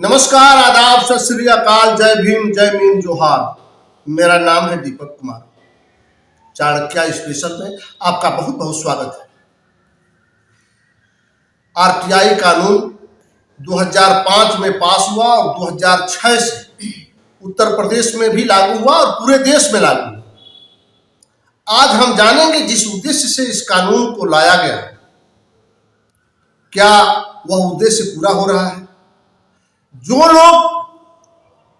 नमस्कार, आदाब, सत श्री अकाल, जय भीम, जय मीम, जोहार। मेरा नाम है दीपक कुमार। चाणक्य स्पेशल में आपका बहुत बहुत स्वागत है। आरटीआई कानून 2005 में पास हुआ और 2006 से उत्तर प्रदेश में भी लागू हुआ और पूरे देश में लागू हुआ। आज हम जानेंगे जिस उद्देश्य से इस कानून को लाया गया, क्या वह उद्देश्य पूरा हो रहा है? जो लोग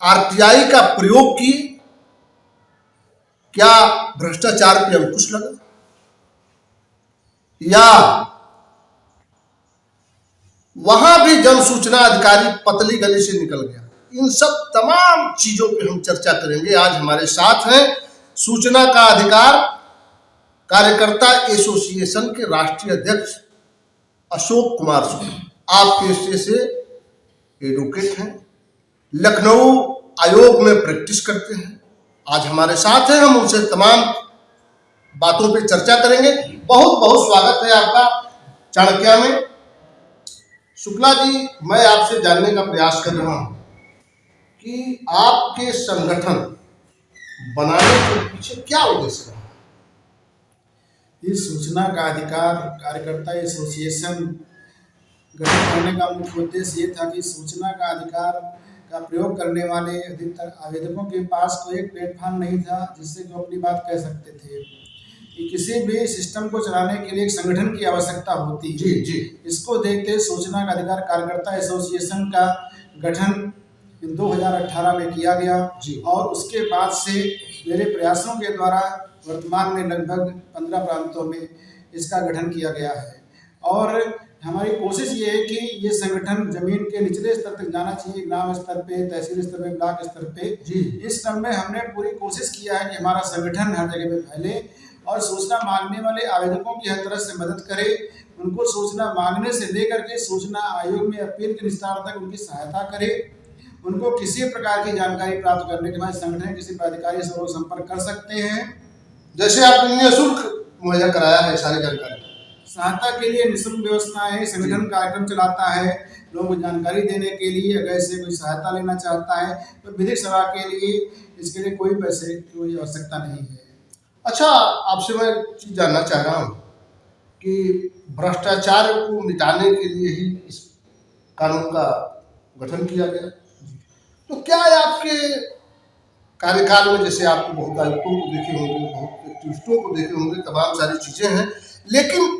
आरटीआई का प्रयोग किए, क्या भ्रष्टाचार पे अंकुश लगा या वहां भी जन सूचना अधिकारी पतली गली से निकल गया? इन सब तमाम चीजों पे हम चर्चा करेंगे। आज हमारे साथ हैं सूचना का अधिकार कार्यकर्ता एसोसिएशन के राष्ट्रीय अध्यक्ष अशोक कुमार शुक्ला। आप पेशे से एडवोकेट हैं, लखनऊ आयोग में प्रैक्टिस करते हैं। आज हमारे साथ हैं, हम उनसे तमाम बातों पे चर्चा करेंगे। बहुत बहुत स्वागत है आपका चाणक्य में। शुक्ला जी, मैं आपसे जानने का प्रयास कर रहा हूं कि आपके संगठन बनाने के पीछे क्या उद्देश्य है? इस सूचना का अधिकार कार्यकर्ता एसोसिएशन गठन करने का मुख्य उद्देश्य ये था कि सूचना का अधिकार का प्रयोग करने वाले अधिकतर आवेदकों के पास कोई एक प्लेटफॉर्म नहीं था जिससे वो अपनी बात कह सकते थे कि किसी भी सिस्टम को चलाने के लिए एक संगठन की आवश्यकता होती है। जी। इसको देखते सूचना का अधिकार कार्यकर्ता एसोसिएशन का गठन 2018 में किया गया और उसके बाद से मेरे प्रयासों के द्वारा वर्तमान में लगभग 15 प्रांतों में इसका गठन किया गया है। और हमारी कोशिश ये है कि ये संगठन जमीन के निचले स्तर तक जाना चाहिए, ग्राम स्तर पे, तहसील स्तर पे, ब्लॉक स्तर पे। इस क्रम में हमने पूरी कोशिश किया है कि हमारा संगठन हर जगह पे फैले और सूचना मांगने वाले आवेदकों की हर तरह से मदद करे, उनको सूचना मांगने से लेकर के सूचना आयोग में अपील के निस्तार तक उनकी सहायता करे। उनको किसी प्रकार की जानकारी प्राप्त करने के बाद संगठन किसी पदाधिकारी से वो संपर्क कर सकते हैं। जैसे आपने निःशुल्क मुहैया कराया है सारी जानकारी, सहायता के लिए निःशुल्क व्यवस्थाएं है। संगठन कार्यक्रम चलाता है लोगों को जानकारी देने के लिए। अगर इससे कोई सहायता लेना चाहता है तो विधिक सेवा के लिए इसके लिए कोई पैसे की आवश्यकता नहीं है। अच्छा, आपसे मैं चीज जानना चाह रहा हूँ कि भ्रष्टाचार को मिटाने के लिए ही इस कानून का गठन किया गया, तो क्या है आपके कार्यकाल में, जैसे आपको बहुत आयुक्तों को देखे होंगे, बहुत एक्टिविस्टों को देखे होंगे, तमाम सारी चीजें हैं, लेकिन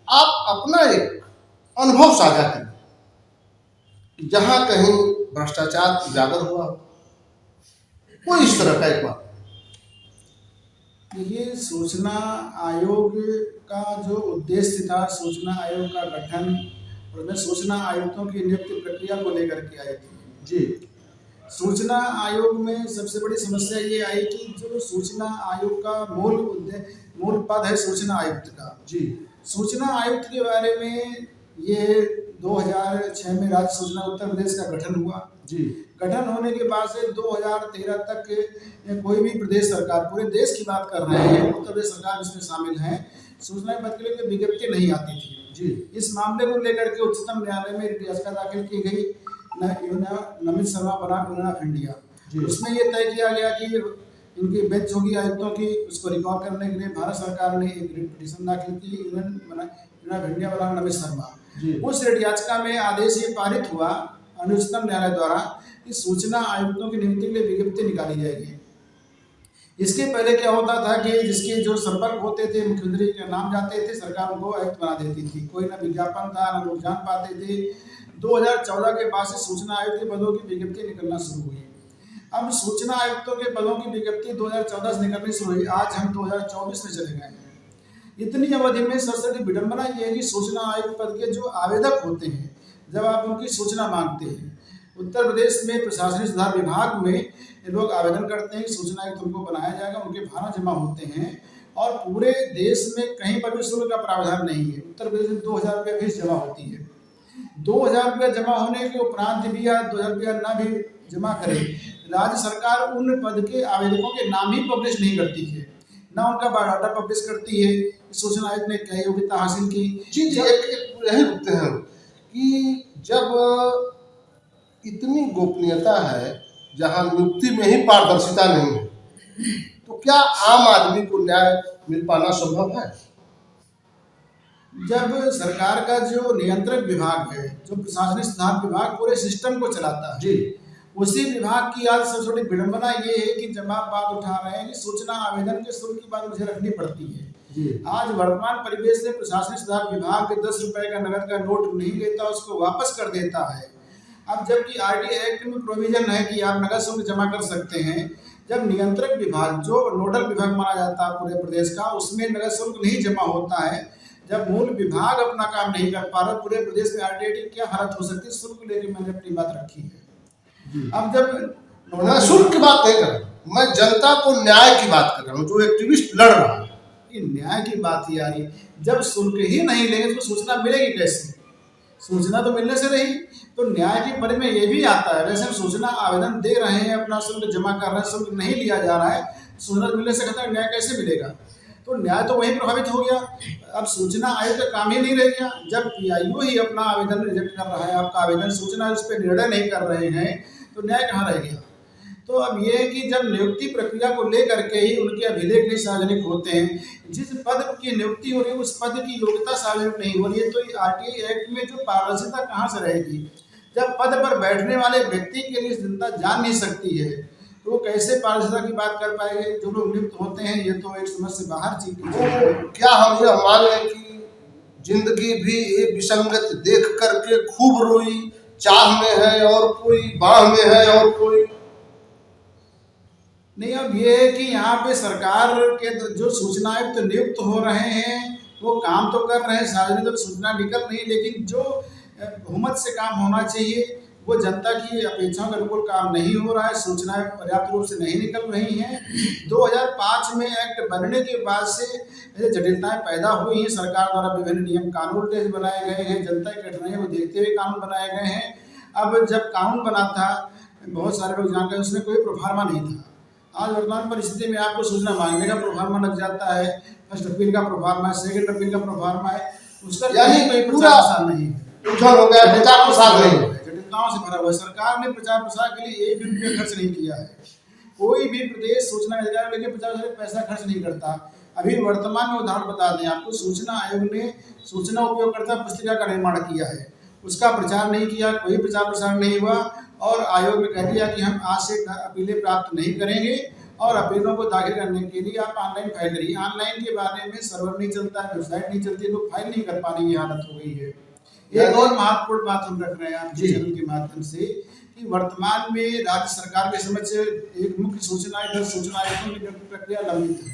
आप अपना एक अनुभव साझा करें कि जहां कहीं भ्रष्टाचार उजागर हुआ, कोई इस तरह का एक बात। ये सूचना आयोग का जो उद्देश्य था, सूचना आयोग का गठन और मैं सूचना आयुक्तों की नियुक्ति प्रक्रिया को लेकर के आई थी। जी, सूचना आयोग में सबसे बड़ी समस्या ये आई कि जो सूचना आयोग का मूल पद है सूचना आयुक्त का। जी, सूचना आयुक्त के बारे में ये 2006 में राज्य सूचना उत्तर प्रदेश का गठन हुआ। जी, गठन होने के बाद से 2013 तक कोई भी प्रदेश सरकार, पूरे देश की बात कर रहे हैं, उत्तर प्रदेश सरकार इसमें शामिल है, सूचना पद के लिए विज्ञप्ति नहीं आती थी। जी, इस मामले को लेकर के उच्चतम न्यायालय में रिट याचिका दाखिल की गई नमित शर्मा बनाम ऑफ इंडिया। उसमें यह तय किया गया कि इनकी बेंच होगी आयुक्तों की, उसको रिकॉल करने के लिए भारत सरकार ने एक रिट पिटीशन दाखिल की ऑफ इंडिया बनाम नमित शर्मा। उस रिट याचिका में आदेश ये पारित हुआ उच्चतम न्यायालय द्वारा कि सूचना आयुक्तों की नियुक्ति के लिए विज्ञप्ति निकाली जाएगी। इसके पहले क्या होता था कि जिसके जो संपर्क होते थे, मुख्यमंत्री के नाम जाते थे, सरकार उनको आयुक्त बना देती थी, कोई ना विज्ञापन था, ना लोग जान पाते थे। 2014 के बाद से सूचना आयुक्त के पदों की विज्ञप्ति निकलना शुरू हुई। अब सूचना आयुक्तों के पदों की विज्ञप्ति 2014 से निकलनी शुरू हुई। आज हम 2024 में चले गए हैं। इतनी अवधि में सबसे बड़ी विडंबना यह है कि सूचना आयुक्त पद के जो आवेदक होते हैं, जब आप उनकी सूचना मांगते हैं, उत्तर प्रदेश में प्रशासनिक सुधार विभाग में लोग आवेदन करते हैं कि सूचना आयुक्त उनको बनाया जाएगा, उनके फार्म जमा होते हैं और पूरे देश में कहीं पर भी शुल्क का प्रावधान नहीं है। उत्तर प्रदेश में 2000 रुपये फीस जमा होती है। 2000 रुपये जमा होने के उपरांत भी या 2000 रुपया ना भी जमा करे, राज्य सरकार उन पद के आवेदकों के नाम ही पब्लिश नहीं करती है, ना उनका बायोडाटा पब्लिश करती है सूचना आयुक्त ने क्या योग्यता हासिल की। जी, यही रुकते हैं कि जब इतनी गोपनीयता है जहां नियुक्ति में ही पारदर्शिता नहीं है, तो क्या आम आदमी को न्याय मिल पाना संभव है? जब सरकार का जो नियंत्रक विभाग है, जो प्रशासनिक सुधार विभाग पूरे सिस्टम को चलाता है, जी उसी विभाग की आज सबसे बड़ी विडंबना ये है कि जब आप बात उठा रहे हैं कि सूचना आवेदन के शुल्क की बात मुझे रखनी पड़ती है। जी आज वर्तमान परिवेश में प्रशासनिक सुधार विभाग के 10 रुपए का नगद का नोट नहीं लेता, उसको वापस कर देता है। अब जबकि आरटीआई एक्ट में प्रोविजन है कि आप नगद शुल्क जमा कर सकते हैं, जब नियंत्रक विभाग जो नोडल विभाग माना जाता है पूरे प्रदेश का, उसमें नगद शुल्क नहीं जमा होता है, जब मूल विभाग अपना काम नहीं कर पा रहा, पूरे प्रदेश में आरटीआई की क्या हालत हो सकती है? शुल्क लेके मैंने अपनी बात रखी है। अब जब मैं शुल्क की बात नहीं कर रहा हूं, मैं जनता को न्याय की बात कर रहा हूँ, जो एक्टिविस्ट लड़ रहा है। ये न्याय की बात ही आ रही है। जब शुल्क ही नहीं लेंगे तो सूचना मिलेगी कैसे? सूचना तो मिलने से रही, तो न्याय की परि में ये भी आता है। वैसे हम सूचना आवेदन दे रहे हैं, अपना शुल्क जमा कर रहे हैं, शुल्क नहीं लिया जा रहा है, सूचना मिलने से कहता है न्याय कैसे मिलेगा? तो न्याय तो वही प्रभावित हो गया। अब सूचना आयोग का काम ही नहीं रह गया। जब पीआईओ ही अपना आवेदन रिजेक्ट कर रहा है, आपका आवेदन सूचना उस पर निर्णय नहीं कर रहे हैं, तो न्याय कहाँ रह गया? तो अब ये है कि जब नियुक्ति प्रक्रिया को लेकर के ही उनके अभिलेख नहीं सार्वजनिक होते हैं, जिस पद की नियुक्ति हो रही है उस पद की योग्यता सार्वजनिक नहीं हो रही है, तो आरटीआई एक्ट में जो पारदर्शिता कहाँ से रहेगी? जब पद पर बैठने वाले व्यक्ति के लिए जनता जान नहीं सकती है, तो वो कैसे पारदर्शिता की बात कर पाएंगे? जो लोग नियुक्त होते हैं, ये तो एक समझ से बाहर चीज है। क्या हम यह मान लें कि जिंदगी भी एक विसंगत देख करके खूब रोई, चाह में है और कोई बाह में है और कोई नहीं? अब ये है कि यहाँ पे सरकार के जो सूचना आयुक्त नियुक्त हो रहे हैं वो काम तो कर रहे हैं, सार्वजनिक तो सूचना निकल रही है, लेकिन जो बहुमत से काम होना चाहिए वो जनता की अपेक्षाओं का बिल्कुल काम नहीं हो रहा है। सूचनाएं पर्याप्त रूप से नहीं निकल रही हैं। 2005 में एक्ट बनने के बाद से जटिलताएं पैदा हुई हैं। सरकार द्वारा विभिन्न नियम कानून टेस्ट बनाए गए हैं, जनता की कठिनाइयों को देखते हुए कानून बनाए गए हैं। अब जब कानून बना था, बहुत सारे लोग जानते हैं, उसमें कोई प्रोफार्मा नहीं था। आज वर्तमान परिस्थिति में आपको सूचना मांगने का प्रोफार्मा लग जाता है, फर्स्ट अपील का प्रोफार्मा है, सेकंड अपील का प्रोफार्मा है, उसका यानी कोई पूरा प्रचार नहीं है, उधर हो गया, प्रचार प्रसार नहीं है। जटिलताओं से भरा हुआ है। सरकार ने प्रचार प्रसार के लिए एक भी रुपया खर्च नहीं किया है। कोई भी प्रदेश सूचना अधिकार लेके प्रचार पैसा खर्च नहीं करता। अभी वर्तमान में उदाहरण बता दें आपको, सूचना आयोग ने सूचना उपयोगकर्ता पुस्तिका का निर्माण किया है, उसका प्रचार नहीं किया, कोई प्रचार प्रसार नहीं हुआ, और आयोग ने कह दिया कि हम आज से अपीलें प्राप्त नहीं करेंगे और अपीलों को दाखिल करने के लिए आप ऑनलाइन फाइल करिए। ऑनलाइन के बारे में सर्वर नहीं चलता है, वेबसाइट नहीं चलती है, लोग फाइल नहीं कर पाने की हालत हो गई है। एक और महत्वपूर्ण बात हम रख रहे हैं आपके चैनल के माध्यम से कि वर्तमान में राज्य सरकार के समक्ष एक मुख्य सूचना आयुक्तों की प्रक्रिया लंबित है।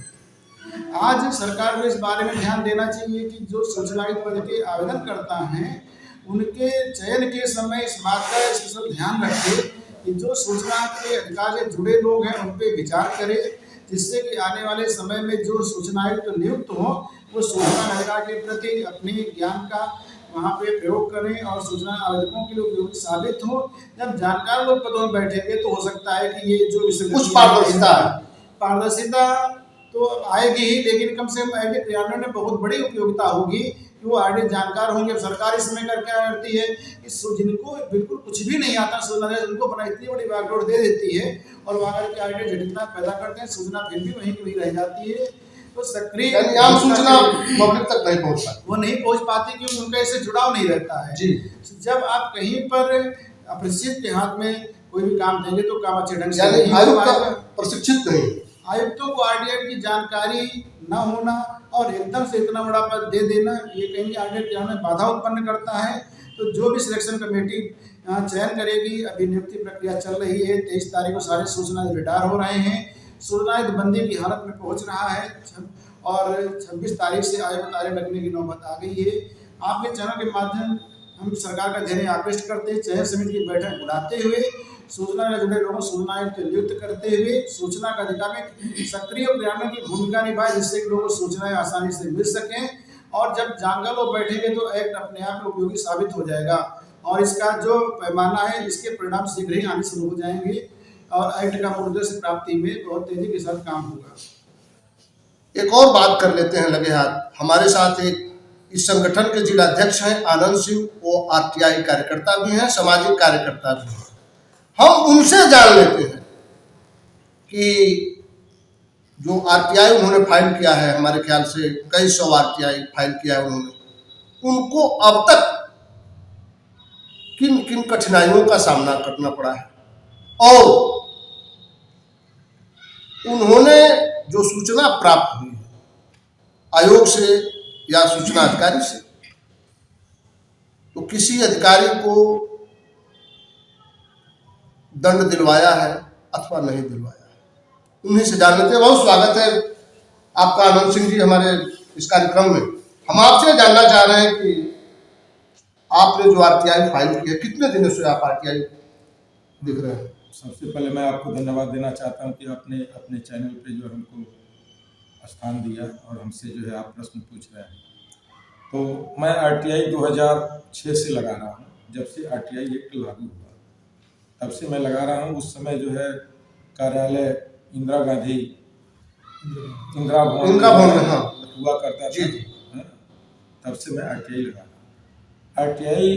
आज सरकार को इस बारे में ध्यान देना चाहिए कि जो सूचना आयुक्त पद के आवेदन करता है उनके चयन के समय इस बात का स्पेशल ध्यान रखे कि जो सूचना के अधिकार से जुड़े लोग हैं उन पर विचार करें, जिससे कि आने वाले समय में जो सूचना आयुक्त नियुक्त हो वो सूचना अधिकार के प्रति अपने ज्ञान का वहाँ पे प्रयोग करें और सूचना आवेदकों के लिए उपयोगी साबित हो। जब जानकार लोग पदों में बैठेंगे तो हो सकता है कि ये जो कुछ पारदर्शिता तो आएगी ही, लेकिन कम से कम आगे क्रियान्वयन में बहुत बड़ी उपयोगिता होगी कि वो आगे जानकार होंगे। अब सरकार इस समय कर क्या करती है, इस जिनको बिल्कुल कुछ भी नहीं आता सूचना, उनको बना इतनी बड़ी बैकडोर दे देती है और वहाँ करके आगे जटिलता पैदा करते हैं, सूचना फिर भी वहीं की वहीं रह जाती है। तो सक्रिय आम सूचना पब्लिक तक नहीं पहुँच पाती, वो नहीं पहुँच पाती क्योंकि उनका इससे जुड़ाव नहीं रहता है। जी जब आप कहीं पर अप्रशिक्षित के हाथ में कोई भी काम देंगे तो काम अच्छे ढंग से यानी आयुक्त प्रशिक्षित नहीं, आयुक्तों को आरटीआई की जानकारी न होना और एकदम से इतना बड़ा पद दे देना, ये कहीं आरटीआई में बाधा उत्पन्न करता है। तो जो भी सिलेक्शन कमेटी चयन करेगी, अभी नियुक्ति प्रक्रिया चल रही है, 23 तारीख को सारे सूचना रिटायर हो रहे हैं, सूचना बंदी की हालत में पहुंच रहा है और 26 तारीख से आय तारीख लगने की नौबत आ गई है। आपके चैनल के माध्यम हम सरकार का ध्यान आकृष्ट करते हैं, चयन समिति की बैठक बुलाते हुए सूचना से जुड़े लोगों को सूचना आयुक्त नियुक्त करते हुए सूचना का अधिकार में सक्रिय क्रियान्वयन की भूमिका निभाए, जिससे कि लोगों को सूचनाएं आसानी से मिल सकें। और जब जानकार लोग बैठेंगे तो एक्ट अपने आप में उपयोगी साबित हो जाएगा और इसका जो पैमाना है इसके परिणाम शीघ्र ही आने शुरू हो जाएंगे और एक्ट का उद्देश्य प्राप्ति में बहुत तेजी के साथ काम होगा। एक और बात कर लेते हैं लगे हाथ। हमारे साथ एक इस संगठन के जिला अध्यक्ष हैं आनंद सिंह, वो आरटीआई कार्यकर्ता भी हैं, सामाजिक कार्यकर्ता भी हैं। हम उनसे जान लेते हैं कि जो आरटीआई उन्होंने फाइल किया है, हमारे ख्याल से कई सौ आरटीआई फाइल किया है उन्होंने, उनको अब तक किन किन कठिनाइयों का सामना करना पड़ा है, और उन्होंने जो सूचना प्राप्त हुई है आयोग से या सूचना अधिकारी से, तो किसी अधिकारी को दंड दिलवाया है अथवा नहीं दिलवाया है, उन्हीं से जान लेते हैं। बहुत स्वागत है आपका आनंद सिंह जी हमारे इस कार्यक्रम में। हम आपसे जानना चाह रहे हैं कि आपने जो आरटीआई फाइल की है, कितने दिनों से आप आरटीआई दिख रहे हैं? सबसे पहले मैं आपको धन्यवाद देना चाहता हूं कि आपने अपने चैनल पे जो हमको स्थान दिया और हमसे जो है आप प्रश्न पूछ रहे हैं। तो मैं आरटीआई 2006 से लगा रहा हूं, जब से आरटीआई एक्ट लागू हुआ तब से मैं लगा रहा हूं। उस समय जो है कार्यालय इंदिरा भवन में हुआ करता था, तब से मैं आरटीआई लगा रहा हूँ। आरटीआई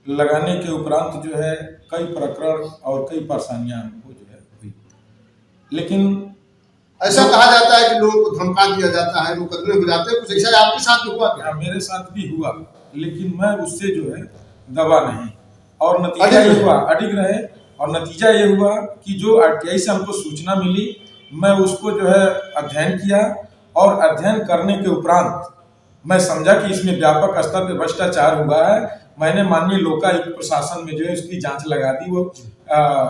लगाने के उपरांत जो है कई प्रकरण और कई परेशानियां हमको जो है हुई, लेकिन ऐसा कहा जाता है कि लोगों को धमका दिया जाता है, मुकदमे हो जाते हैं, कुछ ऐसा आपके साथ भी हुआ क्या? मेरे साथ भी हुआ, लेकिन मैं उससे जो है दबा नहीं, और नतीजा ये हुआ, अडिग रहे, और नतीजा ये हुआ कि जो आरटीआई से हमको सूचना मिली, मैं उसको जो है अध्ययन किया, और अध्ययन करने के उपरांत मैं समझा कि इसमें व्यापक स्तर पर भ्रष्टाचार हुआ है। मैंने माननीय लोकायुक्त प्रशासन में जो है उसकी जांच लगा दी, वो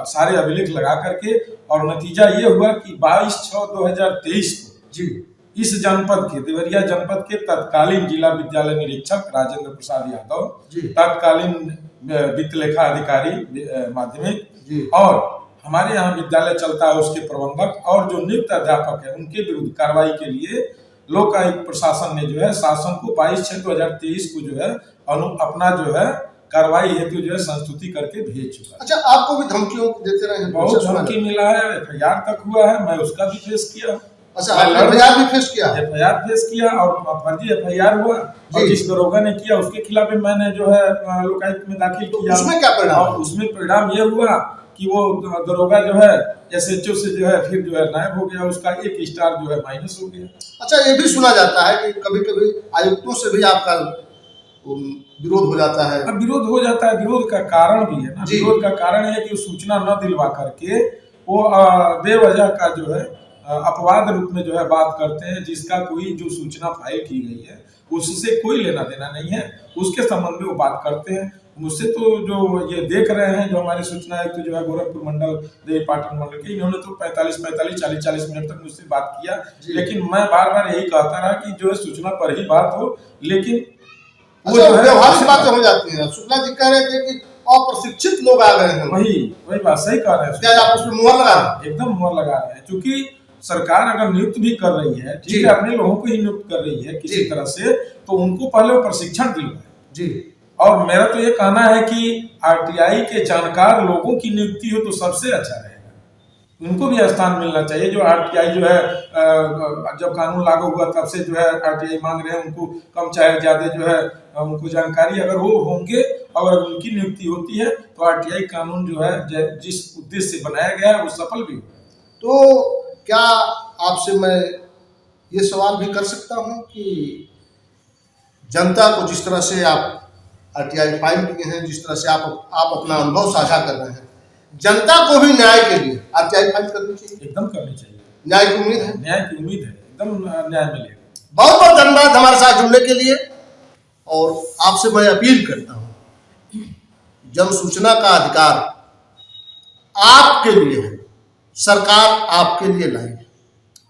सारे अभिलेख लगा करके, और नतीजा ये हुआ कि 22/6/2023 को जी इस जनपद के, देवरिया जनपद के तत्कालीन जिला विद्यालय निरीक्षक राजेंद्र प्रसाद यादव, तत्कालीन वित्त लेखा अधिकारी माध्यमिक, और हमारे यहाँ विद्यालय चलता है उसके प्रबंधक और जो नियुक्त अध्यापक है, उनके विरुद्ध कार्रवाई के लिए लोकायुक्त प्रशासन ने जो है शासन को 22/6/2023 को जो है अपना जो है कार्रवाई हेतु जो है संस्तुति करके भेज चुका है। अच्छा, आपको भी धमकियों देते रहे हैं? बहुत धमकी मिला है, एफआईआर तक हुआ है, मैं उसका भी फेस किया। अच्छा, एफआईआर भी फेस किया? एफआईआर फेस किया, और फर्जी एफआईआर हुआ, और जिस दरोगा ने किया उसके खिलाफ भी मैंने जो है लोकायुक्त में दाखिल किया। उसमें क्या परिणाम? उसमें परिणाम ये हुआ कि वो दरोगा जो है एसएचओ से जो है फिर जो है नायब हो गया, उसका 1 स्टार जो है माइनस हो गया। अच्छा, ये भी सुना जाता है कि कभी कभी आयुक्तों से भी आपका विरोध हो जाता है? अब विरोध हो जाता है, विरोध का कारण भी है ना। विरोध का कारण है कि सूचना न दिलवा करके वो बेवजह का जो है अपवाद रूप में जो है बात करते हैं, जिसका कोई जो सूचना फाइल की गई है उससे कोई लेना देना नहीं है, उसके संबंध में वो बात करते हैं। मुझसे तो जो ये देख रहे हैं, जो हमारे सूचना आयुक्त जो है गोरखपुर मंडल, देवी पाटन मंडल के, इन्होंने तो 45, 40 मिनट तक मुझसे बात किया, लेकिन मैं बार बार यही कहता रहा कि जो है सूचना पर ही बात हो, लेकिन वो जो है व्यवहारिक बातें हो जाती है। सूचना जी कह रहे थे कि अप्रशिक्षित लोग आ गए हैं। वही बात सही कह रहे हैं। क्या आप उसमें मुहर लगा रहे हैं? एकदम मुहर लगा रहे हैं, क्योंकि सरकार अगर नियुक्त भी कर रही है, ठीक है, अपने लोगों को ही नियुक्त कर रही है किसी तरह से, तो उनको पहले वो प्रशिक्षण दिलवाए जी। और मेरा तो ये कहना है कि आरटीआई के जानकार लोगों की नियुक्ति हो तो सबसे अच्छा रहेगा, उनको भी स्थान मिलना चाहिए। जो आरटीआई जो है जब कानून लागू हुआ तब से जो है आरटीआई मांग रहे हैं, उनको कम चाहे ज्यादा जो है उनको जानकारी अगर वो होंगे, अगर उनकी नियुक्ति होती है तो आरटीआई कानून जो है जिस उद्देश्य से बनाया गया है वो सफल भी हो। तो क्या आपसे मैं ये सवाल भी कर सकता हूं कि जनता को जिस तरह से आप आरटीआई फाइल किए हैं, जिस तरह से आप अपना अनुभव साझा कर रहे हैं, जनता को भी न्याय के लिए आरटीआई फाइल करनी चाहिए? एकदम करनी चाहिए। न्याय की उम्मीद है? न्याय की उम्मीद है, एकदम न्याय मिलेगा। बहुत बहुत धन्यवाद हमारे साथ जुड़ने के लिए। और आपसे मैं अपील करता हूं, जन सूचना का अधिकार आपके लिए है, सरकार आपके लिए लाई है,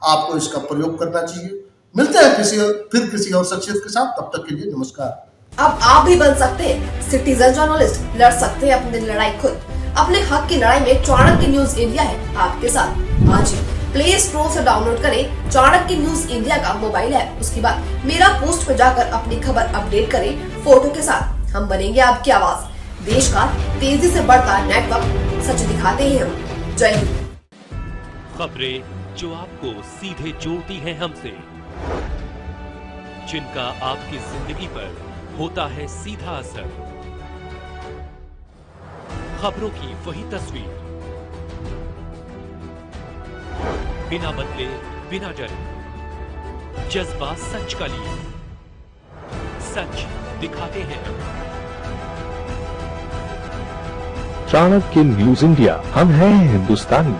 आपको इसका प्रयोग करना चाहिए। मिलते हैं किसी और शख्सियत के साथ, तब तक के लिए नमस्कार। अब आप भी बन सकते हैं सिटीजन जर्नलिस्ट, लड़ सकते हैं अपनी लड़ाई खुद। अपने हक की लड़ाई में चाणक्य न्यूज इंडिया है आपके साथ। आज ही प्ले स्टोर से डाउनलोड करें चाणक्य न्यूज इंडिया का मोबाइल ऐप। उसके बाद मेरा पोस्ट पे जाकर अपनी खबर अपडेट करें फोटो के साथ। हम बनेंगे आपकी आवाज। देश का तेजी से बढ़ता नेटवर्क, सच दिखाते हैं हम। जय हिंद। खबरें जो आपको सीधे जोड़ती हैं हमसे, जिनका आपकी जिंदगी पर होता है सीधा असर, खबरों की वही तस्वीर बिना बदले बिना डरे, जज्बा सच का लिए, सच दिखाते हैं। चाणक्य न्यूज इंडिया, हम हैं हिंदुस्तानी।